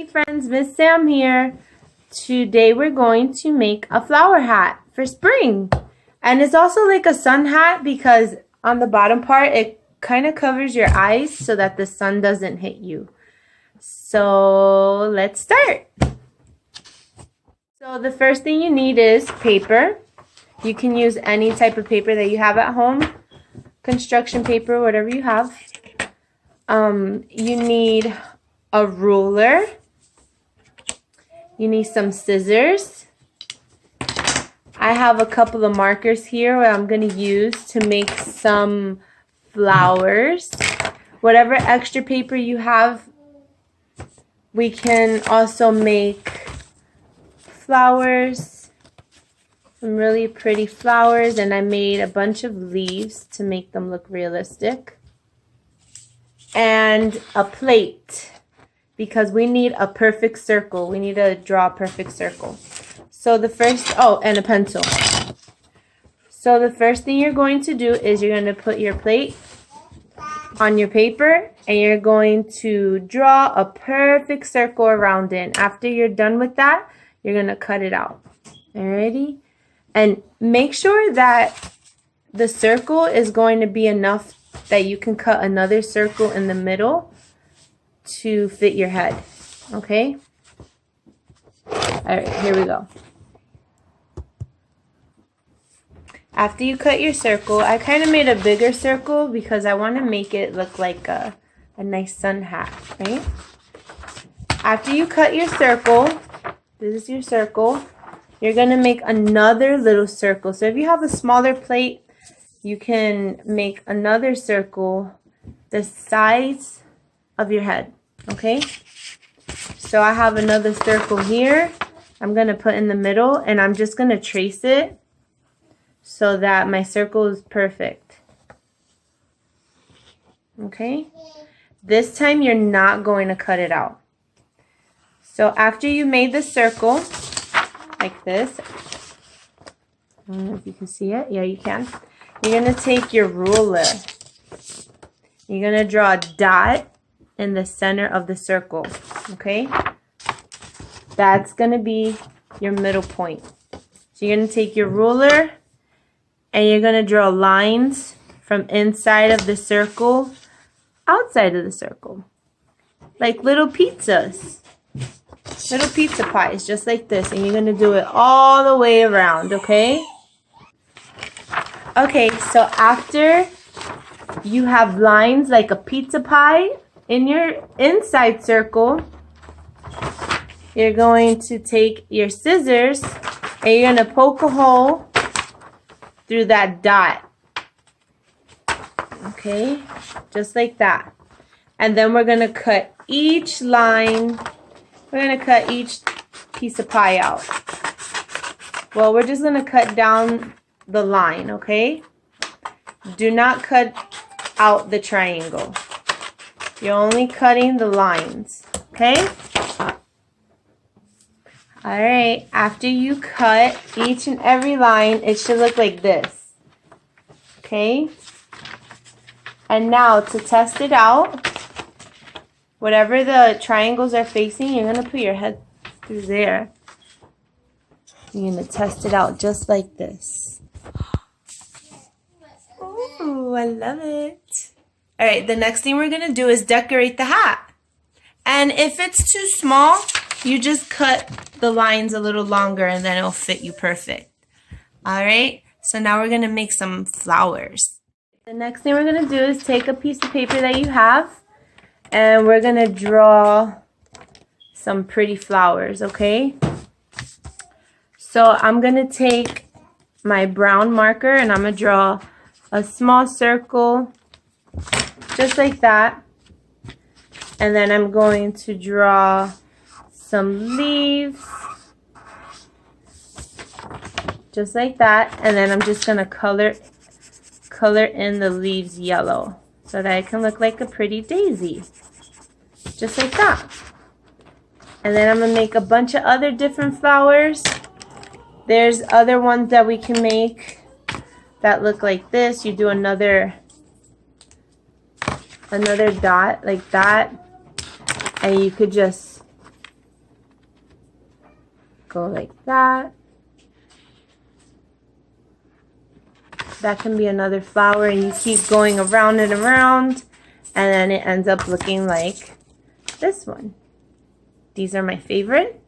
Hey friends, Miss Sam here. Today we're going to make a flower hat for spring. And it's also like a sun hat because on the bottom part it kind of covers your eyes so that the sun doesn't hit you. So let's start. So the first thing you need is paper. You can use any type of paper that you have at home. Construction paper, whatever you have. You need a ruler. You need some scissors. I have a couple of markers here where I'm going to use to make some flowers. Whatever extra paper you have, we can also make flowers, some really pretty flowers, and I made a bunch of leaves to make them look realistic. And a plate, because we need a perfect circle. We need to draw a perfect circle. So the first, and a pencil. So the first thing you're going to do is you're going to put your plate on your paper and you're going to draw a perfect circle around it. After you're done with that, you're going to cut it out. Alrighty? And make sure that the circle is going to be enough that you can cut another circle in the middle to fit your head. Okay? Alright, here we go. After you cut your circle, I kind of made a bigger circle because I want to make it look like a nice sun hat, right? After you cut your circle, this is your circle, you're going to make another little circle. So if you have a smaller plate, you can make another circle the size of your head, okay? So I have another circle here. I'm going to put in the middle and I'm just going to trace it so that my circle is perfect. Okay? This time you're not going to cut it out. So after you made the circle, like this, I don't know if you can see it. Yeah, you can. You're going to take your ruler. You're going to draw a dot in the center of the circle. Okay? That's going to be your middle point. So you're going to take your ruler and you're going to draw lines from inside of the circle, outside of the circle. Like little pizzas. Little pizza pies, just like this. And you're going to do it all the way around, okay? Okay, so after you have lines like a pizza pie in your inside circle, you're going to take your scissors and you're going to poke a hole through that dot. Okay, just like that. And then we're going to cut each line. We're going to cut each piece of pie out. Well, we're just going to cut down the line, okay? Do not cut out the triangle. You're only cutting the lines, okay? Alright, after you cut each and every line, it should look like this. Okay? And now to test it out, whatever the triangles are facing, you're going to put your head through there. You're going to test it out just like this. Ooh, I love it. Alright, the next thing we're going to do is decorate the hat. And if it's too small, you just cut the lines a little longer and then it'll fit you perfect. Alright, so now we're going to make some flowers. The next thing we're going to do is take a piece of paper that you have and we're going to draw some pretty flowers, okay? So I'm going to take my brown marker and I'm going to draw a small circle just like that. And then I'm going to draw some leaves just like that, and then I'm just gonna color in the leaves yellow so that it can look like a pretty daisy, just like that. And then I'm gonna make a bunch of other different flowers. There's other ones that we can make that look like this. You do another dot like that, and you could just go like that. That can be another flower, and you keep going around and around, and then it ends up looking like this one. These are my favorite.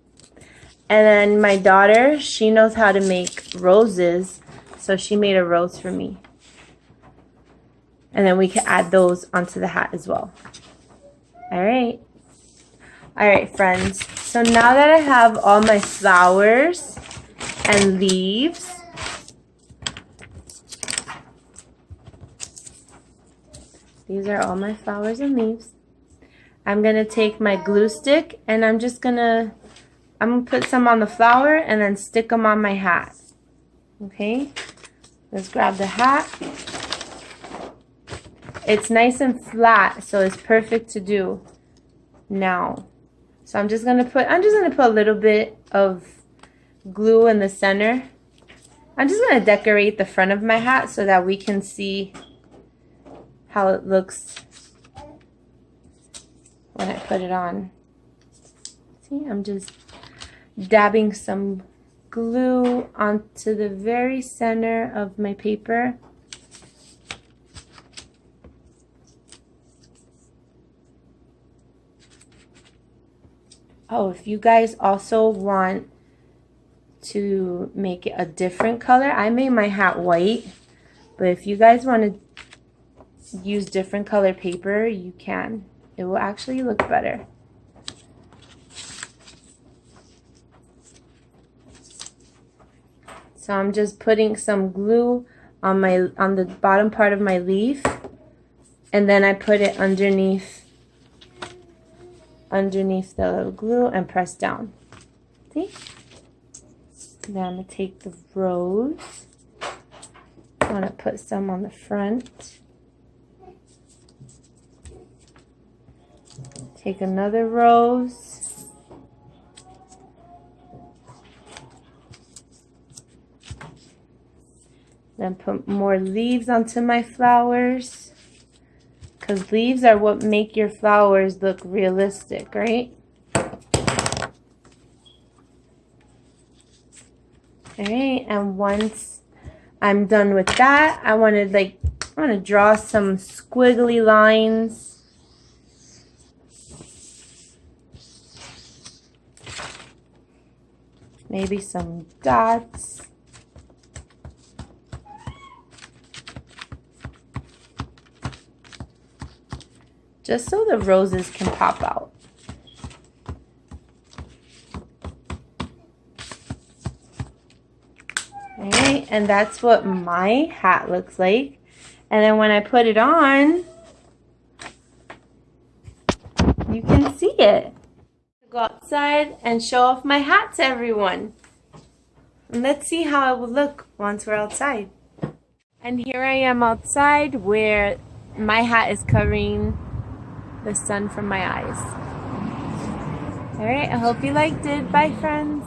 And then my daughter, she knows how to make roses, so she made a rose for me. And then we can add those onto the hat as well. All right. All right, friends. So now that I have all my flowers and leaves, these are all my flowers and leaves. I'm going to take my glue stick and I'm going to put some on the flower and then stick them on my hat. Okay? Let's grab the hat. It's nice and flat, so it's perfect to do now. So I'm just going to put a little bit of glue in the center. I'm just going to decorate the front of my hat so that we can see how it looks when I put it on. See, I'm just dabbing some glue onto the very center of my paper. Oh, if you guys also want to make it a different color, I made my hat white, but if you guys want to use different color paper, you can. It will actually look better. So I'm just putting some glue on the bottom part of my leaf, and then I put it underneath the little glue and press down. See? Now I'm going to take the rose. I want to put some on the front. Take another rose. Then put more leaves onto my flowers. Because leaves are what make your flowers look realistic, right? Alright, and once I'm done with that, I want to draw some squiggly lines. Maybe some dots. Just so the roses can pop out. Alright, and that's what my hat looks like. And then when I put it on, you can see it. Go outside and show off my hat to everyone. And let's see how it will look once we're outside. And here I am outside where my hat is covering the sun from my eyes. Alright, I hope you liked it. Bye, friends.